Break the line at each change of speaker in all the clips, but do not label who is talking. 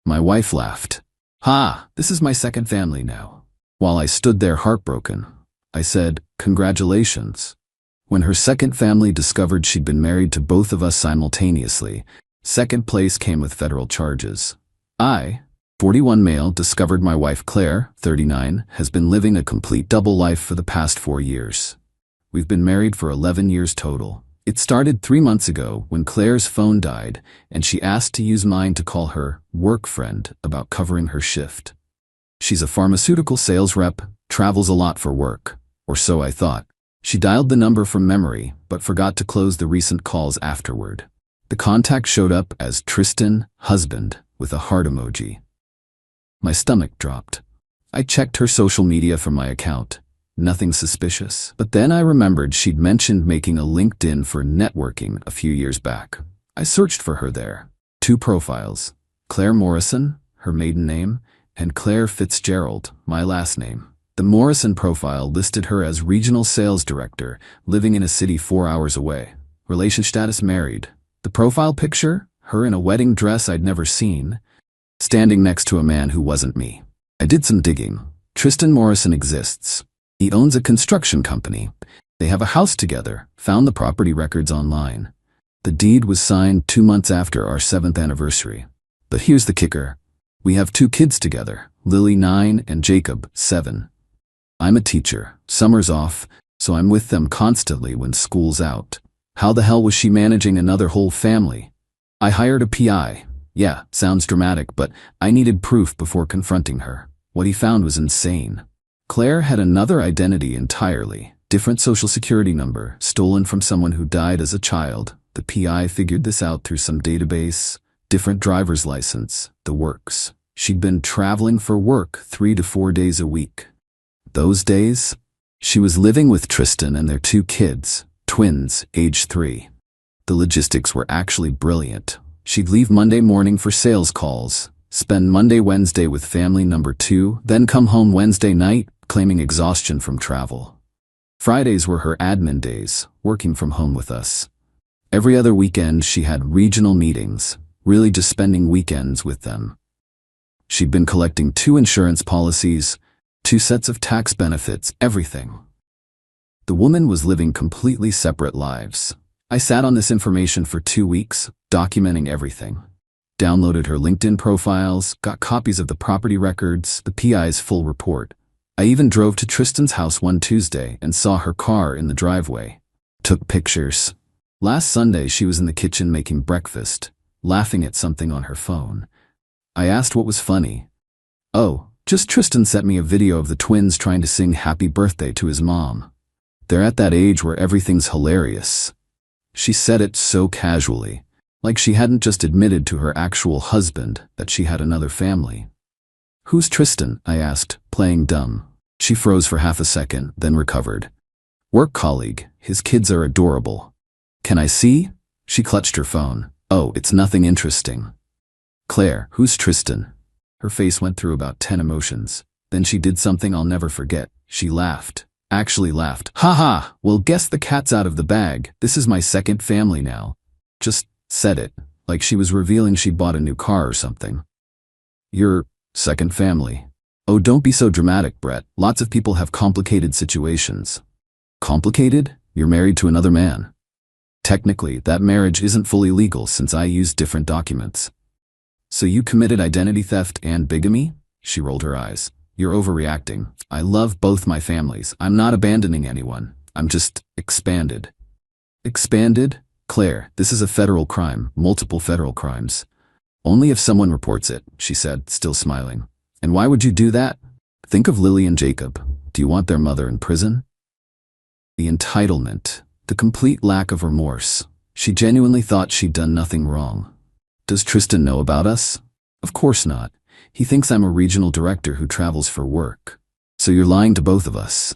My wife laughed. "Ha, this is my second family now." While I stood there heartbroken, I said, "Congratulations." When her second family discovered she'd been married to both of us simultaneously, second place came with federal charges. I, 41 male, discovered my wife Claire, 39, has been living a complete double life for the past 4 years. We've been married for 11 years total. It started 3 months ago when Claire's phone died and she asked to use mine to call her work friend about covering her shift. She's a pharmaceutical sales rep, travels a lot for work, or so I thought. She dialed the number from memory, but forgot to close the recent calls afterward. The contact showed up as Tristan, husband, with a heart emoji. My stomach dropped. I checked her social media for my account. Nothing suspicious. But then I remembered she'd mentioned making a LinkedIn for networking a few years back. I searched for her there. 2 profiles. Claire Morrison, her maiden name, and Claire Fitzgerald, my last name. The Morrison profile listed her as regional sales director, living in a city 4 hours away. Relation status married. The profile picture, her in a wedding dress I'd never seen, standing next to a man who wasn't me. I did some digging. Tristan Morrison exists. He owns a construction company. They have a house together, found the property records online. The deed was signed 2 months after our 7th anniversary. But here's the kicker. We have 2 kids together, Lily 9 and Jacob 7. I'm a teacher, summer's off, so I'm with them constantly when school's out. How the hell was she managing another whole family? I hired a PI. Yeah, sounds dramatic, but I needed proof before confronting her. What he found was insane. Claire had another identity entirely, different social security number, stolen from someone who died as a child. The PI figured this out through some database, different driver's license, the works. She'd been traveling for work 3 to 4 days a week. Those days, she was living with Tristan and their 2 kids, twins, age 3. The logistics were actually brilliant. She'd leave Monday morning for sales calls, spend Monday, Wednesday with family number 2, then come home Wednesday night, claiming exhaustion from travel. Fridays were her admin days, working from home with us. Every other weekend she had regional meetings, really just spending weekends with them. She'd been collecting 2 insurance policies, 2 sets of tax benefits, everything. The woman was living completely separate lives. I sat on this information for 2 weeks, documenting everything. Downloaded her LinkedIn profiles, got copies of the property records, the PI's full report. I even drove to Tristan's house one Tuesday and saw her car in the driveway. Took pictures. Last Sunday she was in the kitchen making breakfast, laughing at something on her phone. I asked what was funny. "Oh, just Tristan sent me a video of the twins trying to sing happy birthday to his mom. They're at that age where everything's hilarious." She said it so casually, like she hadn't just admitted to her actual husband that she had another family. "Who's Tristan?" I asked, playing dumb. She froze for half a second, then recovered. "Work colleague. His kids are adorable." "Can I see?" She clutched her phone. "Oh, it's nothing interesting." "Claire, who's Tristan?" Her face went through about 10 emotions. Then she did something I'll never forget. She laughed. Actually laughed. "Ha ha, well, guess the cat's out of the bag. This is my second family now." Just said it, like she was revealing she'd bought a new car or something. "Your second family? Oh, don't be so dramatic, Brett. Lots of people have complicated situations." "Complicated? You're married to another man." "Technically, that marriage isn't fully legal since I used different documents." "So you committed identity theft and bigamy?" She rolled her eyes. "You're overreacting. I love both my families. I'm not abandoning anyone. I'm just expanded." "Expanded? Claire, this is a federal crime, multiple federal crimes. Only if someone reports it," she said, still smiling. "And why would you do that? Think of Lily and Jacob. Do you want their mother in prison?" The entitlement, the complete lack of remorse. She genuinely thought she'd done nothing wrong. "Does Tristan know about us?" "Of course not. He thinks I'm a regional director who travels for work." "So you're lying to both of us."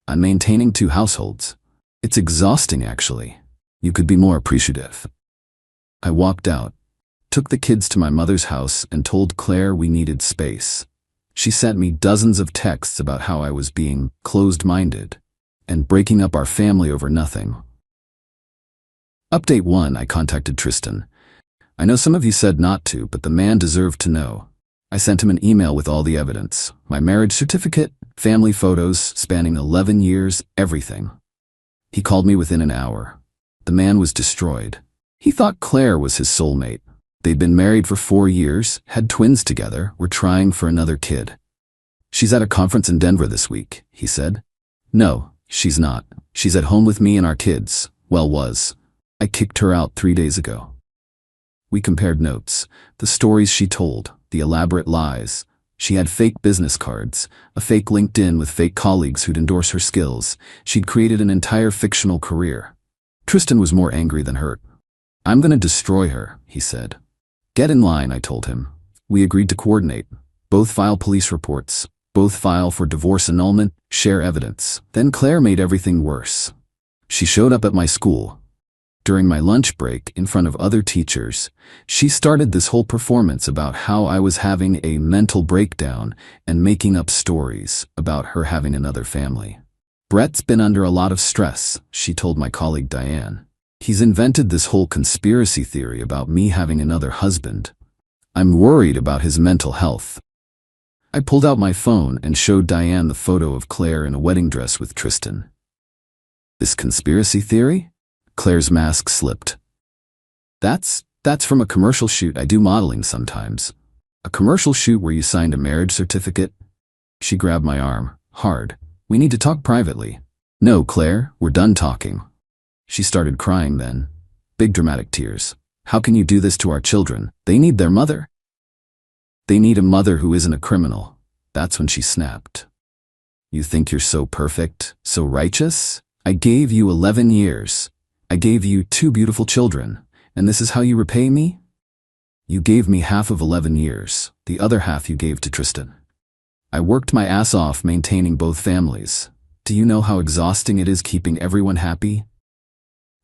"I'm maintaining 2 households. It's exhausting, actually. You could be more appreciative." I walked out, took the kids to my mother's house and told Claire we needed space. She sent me dozens of texts about how I was being closed-minded and breaking up our family over nothing. Update 1. I contacted Tristan. I know some of you said not to, but the man deserved to know. I sent him an email with all the evidence. My marriage certificate, family photos spanning 11 years, everything. He called me within an hour. The man was destroyed. He thought Claire was his soulmate. They'd been married for 4 years, had twins together, were trying for another kid. She's at a conference in Denver this week, he said. No, she's not. She's at home with me and our kids. Well, was. I kicked her out 3 days ago. We compared notes, the stories she told, the elaborate lies. She had fake business cards, a fake LinkedIn with fake colleagues who'd endorse her skills. She'd created an entire fictional career. Tristan was more angry than hurt. I'm gonna destroy her, he said. Get in line, I told him. We agreed to coordinate. Both file police reports. Both file for divorce annulment, share evidence. Then Claire made everything worse. She showed up at my school. During my lunch break, in front of other teachers, she started this whole performance about how I was having a mental breakdown and making up stories about her having another family. Brett's been under a lot of stress, she told my colleague Diane. He's invented this whole conspiracy theory about me having another husband. I'm worried about his mental health. I pulled out my phone and showed Diane the photo of Claire in a wedding dress with Tristan. This conspiracy theory? Claire's mask slipped. That's from a commercial shoot I do modeling sometimes. A commercial shoot where you signed a marriage certificate? She grabbed my arm, hard. We need to talk privately. No, Claire, we're done talking. She started crying then. Big dramatic tears. How can you do this to our children? They need their mother. They need a mother who isn't a criminal. That's when she snapped. You think you're so perfect, so righteous? I gave you 11 years. I gave you 2 beautiful children, and this is how you repay me? You gave me half of 11 years, the other half you gave to Tristan. I worked my ass off maintaining both families. Do you know how exhausting it is keeping everyone happy?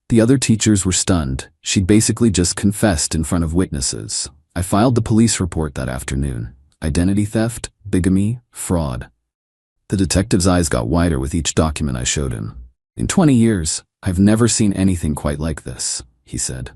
The other teachers were stunned. She'd basically just confessed in front of witnesses. I filed the police report that afternoon. Identity theft, bigamy, fraud. The detective's eyes got wider with each document I showed him. In 20 years, I've never seen anything quite like this, he said.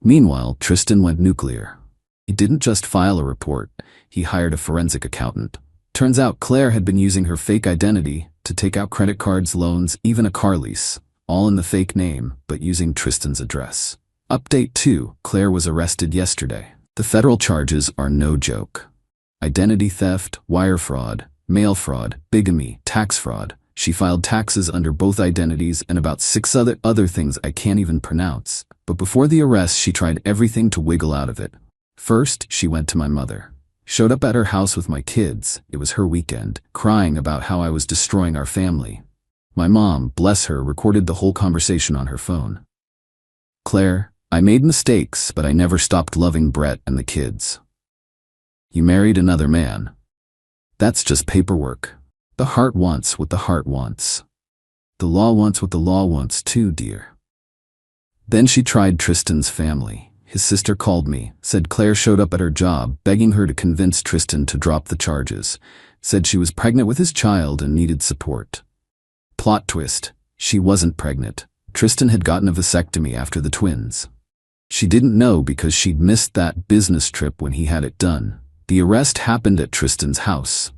Meanwhile, Tristan went nuclear. He didn't just file a report, he hired a forensic accountant. Turns out Claire had been using her fake identity to take out credit cards, loans, even a car lease, all in the fake name, but using Tristan's address. Update 2, Claire was arrested yesterday. The federal charges are no joke. Identity theft, wire fraud, mail fraud, bigamy, tax fraud. She filed taxes under both identities and about 6 other things I can't even pronounce. But before the arrest, she tried everything to wiggle out of it. First, she went to my mother. Showed up at her house with my kids, it was her weekend, crying about how I was destroying our family. My mom, bless her, recorded the whole conversation on her phone. Claire, I made mistakes, but I never stopped loving Brett and the kids. You married another man. That's just paperwork. The heart wants what the heart wants. The law wants what the law wants too, dear. Then she tried Tristan's family. His sister called me, said Claire showed up at her job, begging her to convince Tristan to drop the charges, said she was pregnant with his child and needed support. Plot twist, she wasn't pregnant. Tristan had gotten a vasectomy after the twins. She didn't know because she'd missed that business trip when he had it done. The arrest happened at Tristan's house.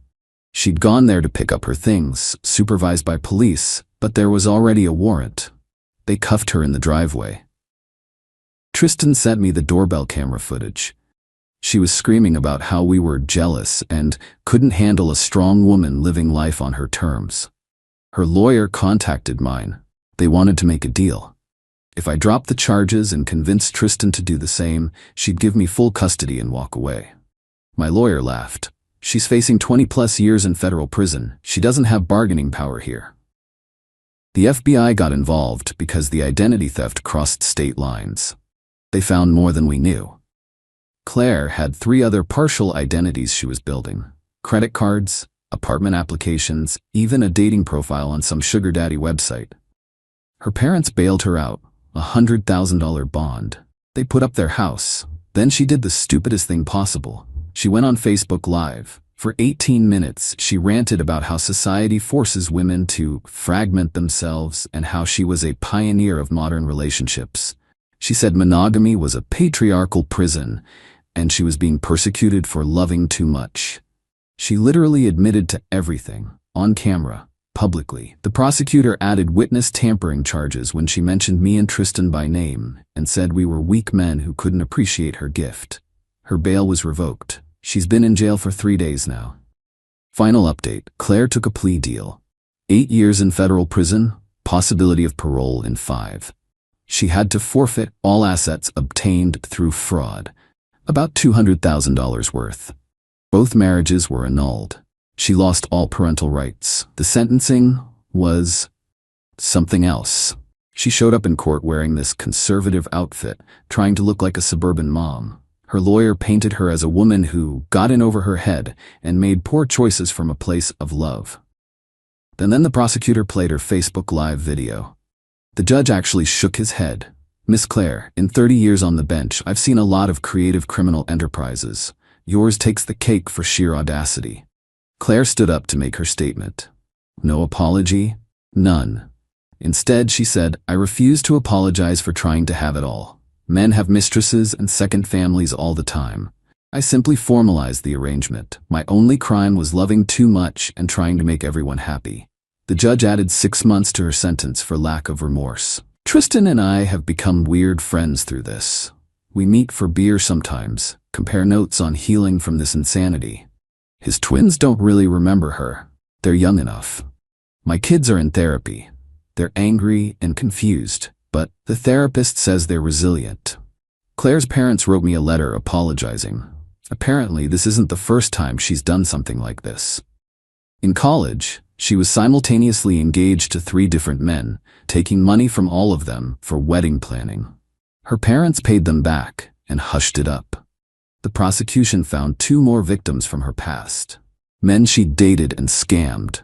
She'd gone there to pick up her things, supervised by police, but there was already a warrant. They cuffed her in the driveway. Tristan sent me the doorbell camera footage. She was screaming about how we were jealous and couldn't handle a strong woman living life on her terms. Her lawyer contacted mine. They wanted to make a deal. If I dropped the charges and convinced Tristan to do the same, she'd give me full custody and walk away. My lawyer laughed. She's facing 20+ years in federal prison. She doesn't have bargaining power here. The FBI got involved because the identity theft crossed state lines. They found more than we knew. Claire had 3 other partial identities she was building. Credit cards, apartment applications, even a dating profile on some sugar daddy website. Her parents bailed her out, a $100,000 bond. They put up their house. Then she did the stupidest thing possible. She went on Facebook Live. For 18 minutes, she ranted about how society forces women to fragment themselves and how she was a pioneer of modern relationships. She said monogamy was a patriarchal prison and she was being persecuted for loving too much. She literally admitted to everything, on camera, publicly. The prosecutor added witness tampering charges when she mentioned me and Tristan by name and said we were weak men who couldn't appreciate her gift. Her bail was revoked. She's been in jail for 3 days now. Final update: Claire took a plea deal. 8 years in federal prison, possibility of parole in 5. She had to forfeit all assets obtained through fraud, about $200,000 worth. Both marriages were annulled. She lost all parental rights. The sentencing was something else. She showed up in court wearing this conservative outfit, trying to look like a suburban mom. Her lawyer painted her as a woman who got in over her head and made poor choices from a place of love. And then the prosecutor played her Facebook Live video. The judge actually shook his head. "Miss Claire, in 30 years on the bench, I've seen a lot of creative criminal enterprises. Yours takes the cake for sheer audacity." Claire stood up to make her statement. No apology? None. Instead, she said, "I refuse to apologize for trying to have it all. Men have mistresses and second families all the time. I simply formalized the arrangement. My only crime was loving too much and trying to make everyone happy." The judge added 6 months to her sentence for lack of remorse. "Tristan and I have become weird friends through this. We meet for beer sometimes, compare notes on healing from this insanity. His twins don't really remember her. They're young enough. My kids are in therapy. They're angry and confused, but the therapist says they're resilient." Claire's parents wrote me a letter apologizing. Apparently, this isn't the first time she's done something like this. In college, she was simultaneously engaged to 3 different men, taking money from all of them for wedding planning. Her parents paid them back and hushed it up. The prosecution found 2 more victims from her past. Men she dated and scammed.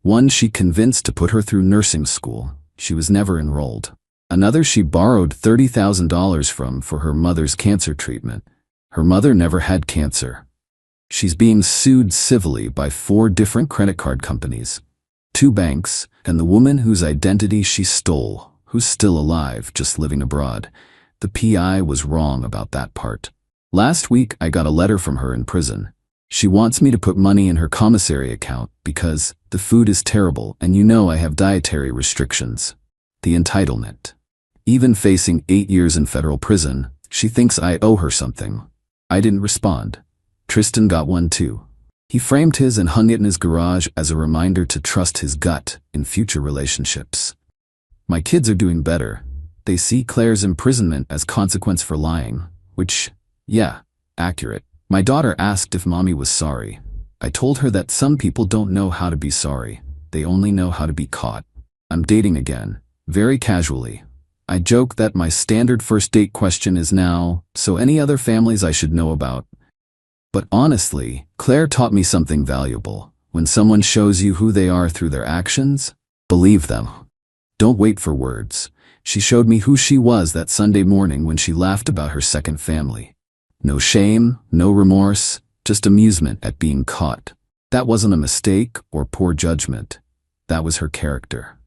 One she convinced to put her through nursing school. She was never enrolled. Another she borrowed $30,000 from for her mother's cancer treatment. Her mother never had cancer. She's being sued civilly by 4 different credit card companies, 2 banks, and the woman whose identity she stole, who's still alive, just living abroad. The PI was wrong about that part. Last week, I got a letter from her in prison. She wants me to put money in her commissary account because the food is terrible and you know I have dietary restrictions. The entitlement. Even facing 8 years in federal prison, she thinks I owe her something. I didn't respond. Tristan got one too. He framed his and hung it in his garage as a reminder to trust his gut in future relationships. My kids are doing better. They see Claire's imprisonment as consequence for lying, which, yeah, accurate. My daughter asked if mommy was sorry. I told her that some people don't know how to be sorry. They only know how to be caught. I'm dating again, very casually. I joke that my standard first date question is now, "So any other families I should know about?" But honestly, Claire taught me something valuable. When someone shows you who they are through their actions, believe them. Don't wait for words. She showed me who she was that Sunday morning when she laughed about her second family. No shame, no remorse, just amusement at being caught. That wasn't a mistake or poor judgment. That was her character.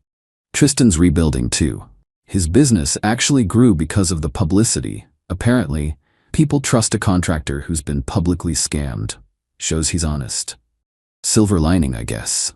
Tristan's rebuilding too. His business actually grew because of the publicity. Apparently, people trust a contractor who's been publicly scammed. Shows he's honest. Silver lining, I guess.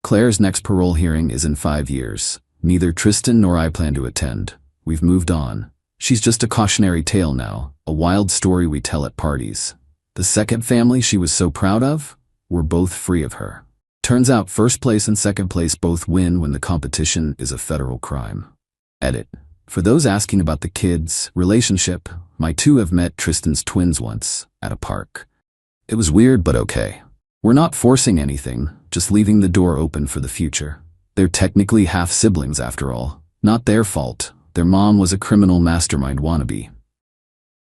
Claire's next parole hearing is in 5 years. Neither Tristan nor I plan to attend. We've moved on. She's just a cautionary tale now, a wild story we tell at parties. The second family she was so proud of? We're both free of her. Turns out first place and second place both win when the competition is a federal crime. Edit. For those asking about the kids' relationship, my 2 have met Tristan's twins once, at a park. It was weird but okay. We're not forcing anything, just leaving the door open for the future. They're technically half-siblings after all. Not their fault. Their mom was a criminal mastermind wannabe.